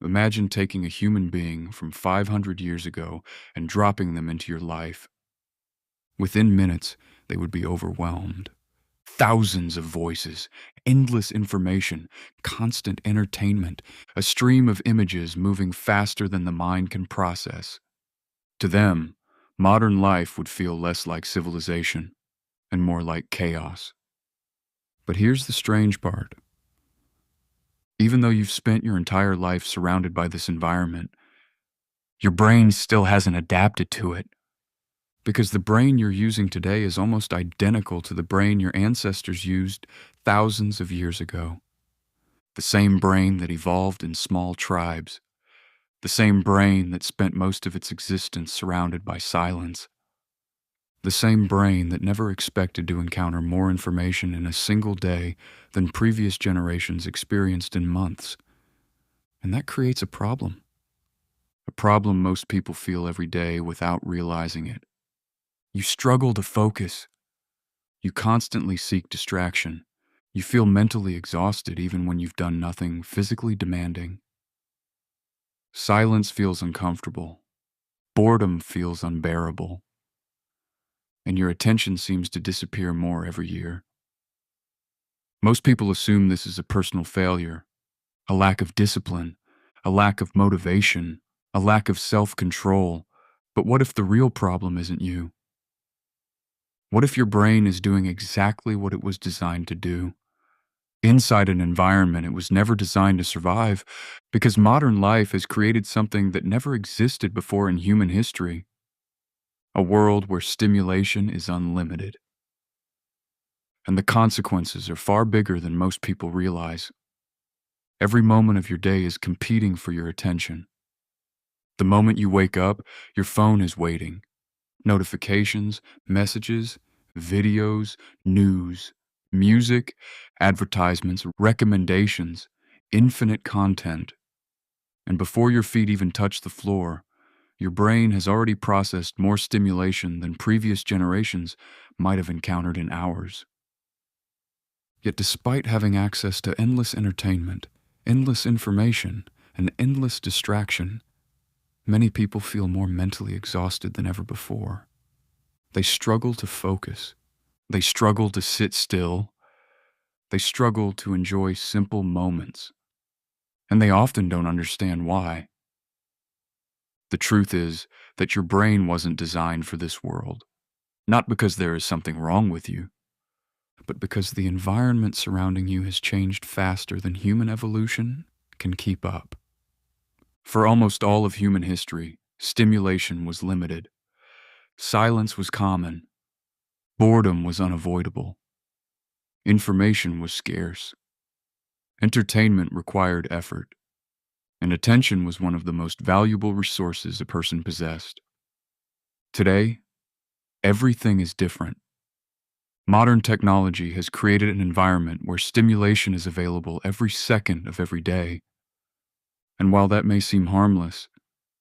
Imagine taking a human being from 500 years ago and dropping them into your life. Within minutes, they would be overwhelmed. Thousands of voices, endless information, constant entertainment, a stream of images moving faster than the mind can process. To them, modern life would feel less like civilization and more like chaos. But here's the strange part. Even though you've spent your entire life surrounded by this environment, your brain still hasn't adapted to it. Because the brain you're using today is almost identical to the brain your ancestors used thousands of years ago. The same brain that evolved in small tribes. The same brain that spent most of its existence surrounded by silence. The same brain that never expected to encounter more information in a single day than previous generations experienced in months. And that creates a problem. A problem most people feel every day without realizing it. You struggle to focus. You constantly seek distraction. You feel mentally exhausted even when you've done nothing physically demanding. Silence feels uncomfortable. Boredom feels unbearable. And your attention seems to disappear more every year. Most people assume this is a personal failure, a lack of discipline, a lack of motivation, a lack of self-control. But what if the real problem isn't you? What if your brain is doing exactly what it was designed to do? Inside an environment it was never designed to survive, because modern life has created something that never existed before in human history. A world where stimulation is unlimited. And the consequences are far bigger than most people realize. Every moment of your day is competing for your attention. The moment you wake up, your phone is waiting. Notifications, messages, videos, news, music, advertisements, recommendations, infinite content. And before your feet even touch the floor, your brain has already processed more stimulation than previous generations might have encountered in hours. Yet despite having access to endless entertainment, endless information, and endless distraction, many people feel more mentally exhausted than ever before. They struggle to focus. They struggle to sit still. They struggle to enjoy simple moments. And they often don't understand why. The truth is that your brain wasn't designed for this world, not because there is something wrong with you, but because the environment surrounding you has changed faster than human evolution can keep up. For almost all of human history, stimulation was limited. Silence was common. Boredom was unavoidable. Information was scarce. Entertainment required effort. And attention was one of the most valuable resources a person possessed. Today, everything is different. Modern technology has created an environment where stimulation is available every second of every day. And while that may seem harmless,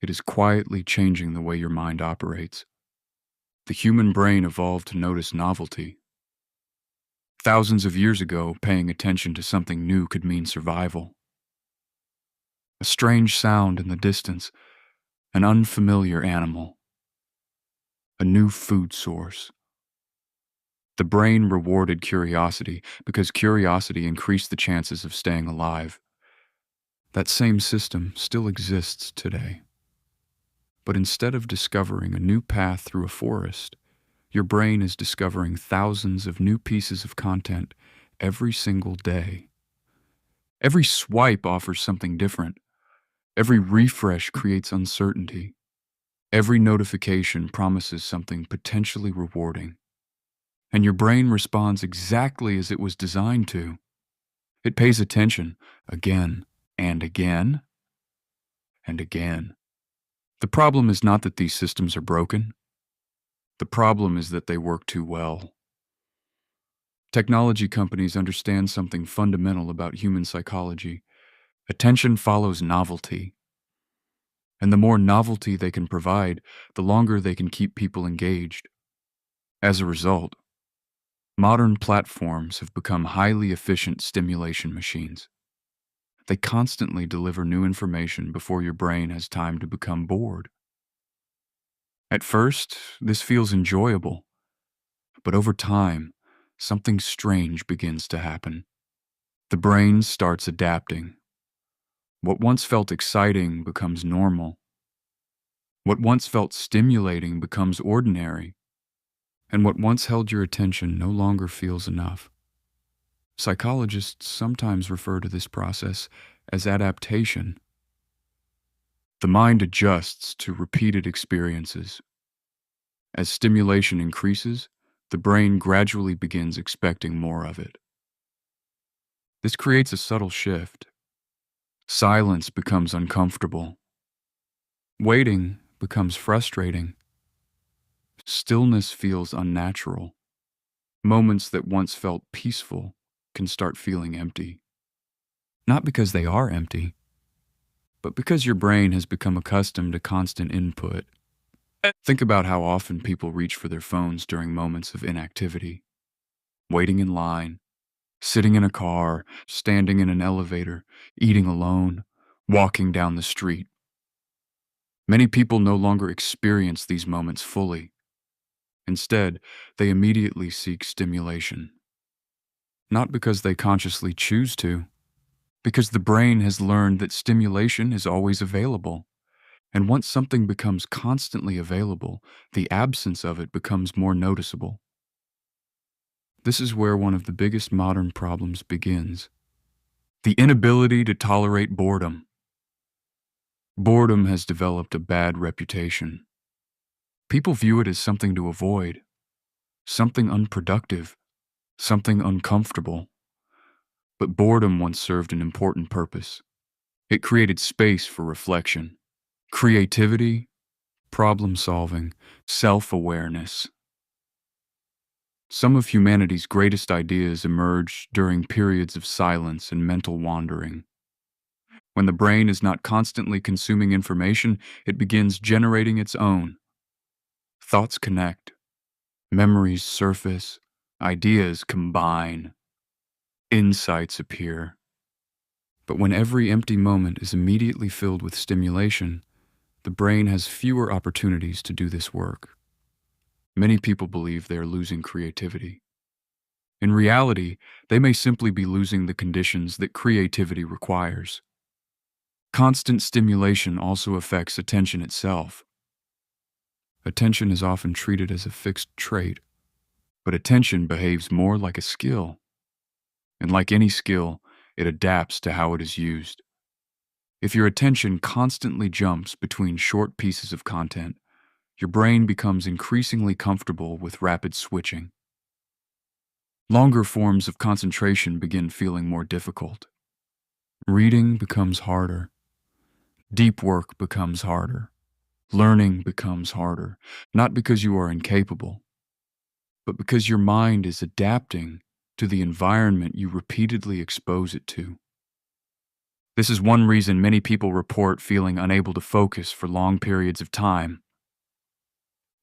it is quietly changing the way your mind operates. The human brain evolved to notice novelty. Thousands of years ago, paying attention to something new could mean survival. A strange sound in the distance, an unfamiliar animal, a new food source. The brain rewarded curiosity because curiosity increased the chances of staying alive. That same system still exists today. But instead of discovering a new path through a forest, your brain is discovering thousands of new pieces of content every single day. Every swipe offers something different. Every refresh creates uncertainty. Every notification promises something potentially rewarding. And your brain responds exactly as it was designed to. It pays attention again and again and again. The problem is not that these systems are broken. The problem is that they work too well. Technology companies understand something fundamental about human psychology. Attention follows novelty. And the more novelty they can provide, the longer they can keep people engaged. As a result, modern platforms have become highly efficient stimulation machines. They constantly deliver new information before your brain has time to become bored. At first, this feels enjoyable, but over time, something strange begins to happen. The brain starts adapting. What once felt exciting becomes normal. What once felt stimulating becomes ordinary. And what once held your attention no longer feels enough. Psychologists sometimes refer to this process as adaptation. The mind adjusts to repeated experiences. As stimulation increases, the brain gradually begins expecting more of it. This creates a subtle shift. Silence becomes uncomfortable. Waiting becomes frustrating. Stillness feels unnatural. Moments that once felt peaceful can start feeling empty. Not because they are empty, but because your brain has become accustomed to constant input. Think about how often people reach for their phones during moments of inactivity. Waiting in line, sitting in a car, standing in an elevator, eating alone, walking down the street. Many people no longer experience these moments fully. Instead, they immediately seek stimulation. Not because they consciously choose to, because the brain has learned that stimulation is always available. And once something becomes constantly available, the absence of it becomes more noticeable. This is where one of the biggest modern problems begins: the inability to tolerate boredom. Boredom has developed a bad reputation. People view it as something to avoid, something unproductive, something uncomfortable. But boredom once served an important purpose. It created space for reflection, creativity, problem solving, self-awareness. Some of humanity's greatest ideas emerged during periods of silence and mental wandering. When the brain is not constantly consuming information, it begins generating its own. Thoughts connect, memories surface, ideas combine, insights appear. But when every empty moment is immediately filled with stimulation, the brain has fewer opportunities to do this work. Many people believe they are losing creativity. In reality, they may simply be losing the conditions that creativity requires. Constant stimulation also affects attention itself. Attention is often treated as a fixed trait, but attention behaves more like a skill. And like any skill, it adapts to how it is used. If your attention constantly jumps between short pieces of content, your brain becomes increasingly comfortable with rapid switching. Longer forms of concentration begin feeling more difficult. Reading becomes harder. Deep work becomes harder. Learning becomes harder, not because you are incapable, but because your mind is adapting to the environment you repeatedly expose it to. This is one reason many people report feeling unable to focus for long periods of time.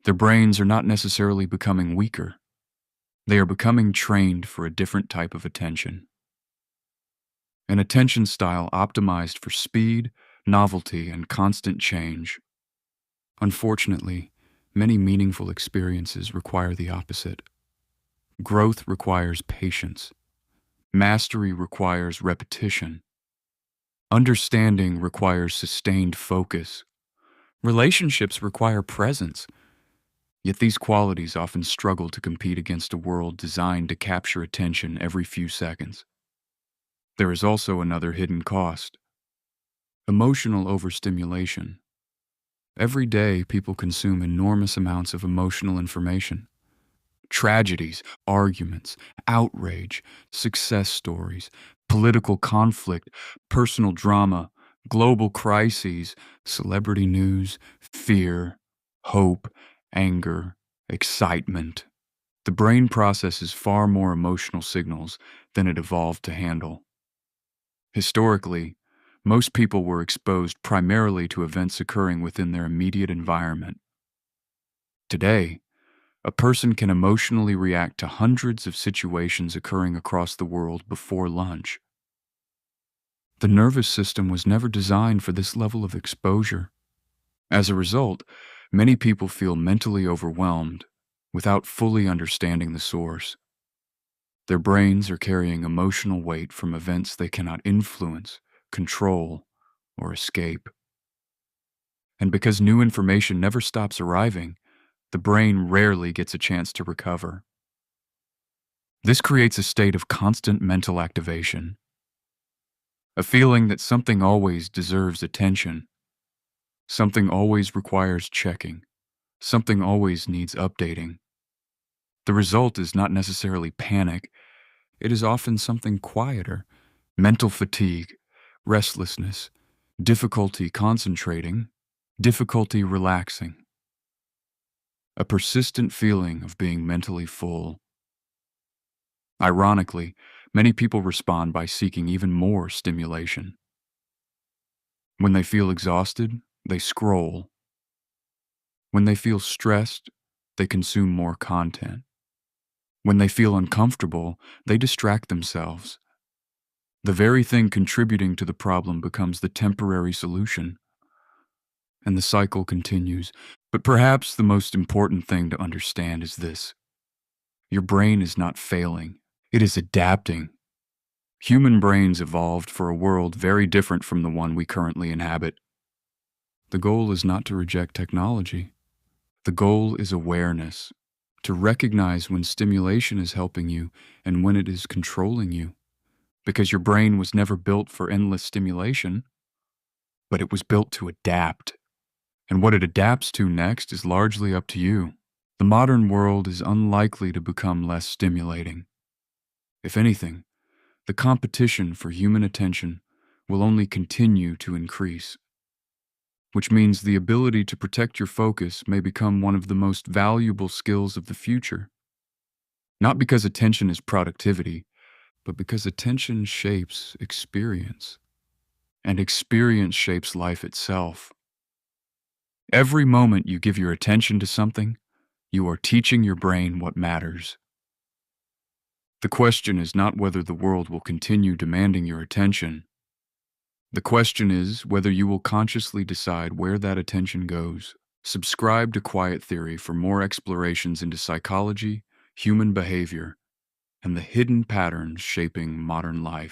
Their brains are not necessarily becoming weaker. They are becoming trained for a different type of attention. An attention style optimized for speed, novelty, and constant change. Unfortunately, many meaningful experiences require the opposite. Growth requires patience. Mastery requires repetition. Understanding requires sustained focus. Relationships require presence. Yet these qualities often struggle to compete against a world designed to capture attention every few seconds. There is also another hidden cost: emotional overstimulation. Every day, people consume enormous amounts of emotional information. Tragedies, arguments, outrage, success stories, political conflict, personal drama, global crises, celebrity news, fear, hope, anger, excitement. The brain processes far more emotional signals than it evolved to handle. Historically, most people were exposed primarily to events occurring within their immediate environment. Today, a person can emotionally react to hundreds of situations occurring across the world before lunch. The nervous system was never designed for this level of exposure. As a result, many people feel mentally overwhelmed without fully understanding the source. Their brains are carrying emotional weight from events they cannot influence, control, or escape. And because new information never stops arriving, the brain rarely gets a chance to recover. This creates a state of constant mental activation, a feeling that something always deserves attention, something always requires checking, something always needs updating. The result is not necessarily panic, it is often something quieter: mental fatigue, restlessness, difficulty concentrating, difficulty relaxing, a persistent feeling of being mentally full. Ironically, many people respond by seeking even more stimulation. When they feel exhausted, they scroll. When they feel stressed, they consume more content. When they feel uncomfortable, they distract themselves. The very thing contributing to the problem becomes the temporary solution, and the cycle continues. But perhaps the most important thing to understand is this: your brain is not failing, it is adapting. Human brains evolved for a world very different from the one we currently inhabit. The goal is not to reject technology. The goal is awareness, to recognize when stimulation is helping you and when it is controlling you. Because your brain was never built for endless stimulation, but it was built to adapt. And what it adapts to next is largely up to you. The modern world is unlikely to become less stimulating. If anything, the competition for human attention will only continue to increase, which means the ability to protect your focus may become one of the most valuable skills of the future. Not because attention is productivity, but because attention shapes experience, and experience shapes life itself. Every moment you give your attention to something, you are teaching your brain what matters. The question is not whether the world will continue demanding your attention. The question is whether you will consciously decide where that attention goes. Subscribe to Quiet Theory for more explorations into psychology, human behavior, and the hidden patterns shaping modern life.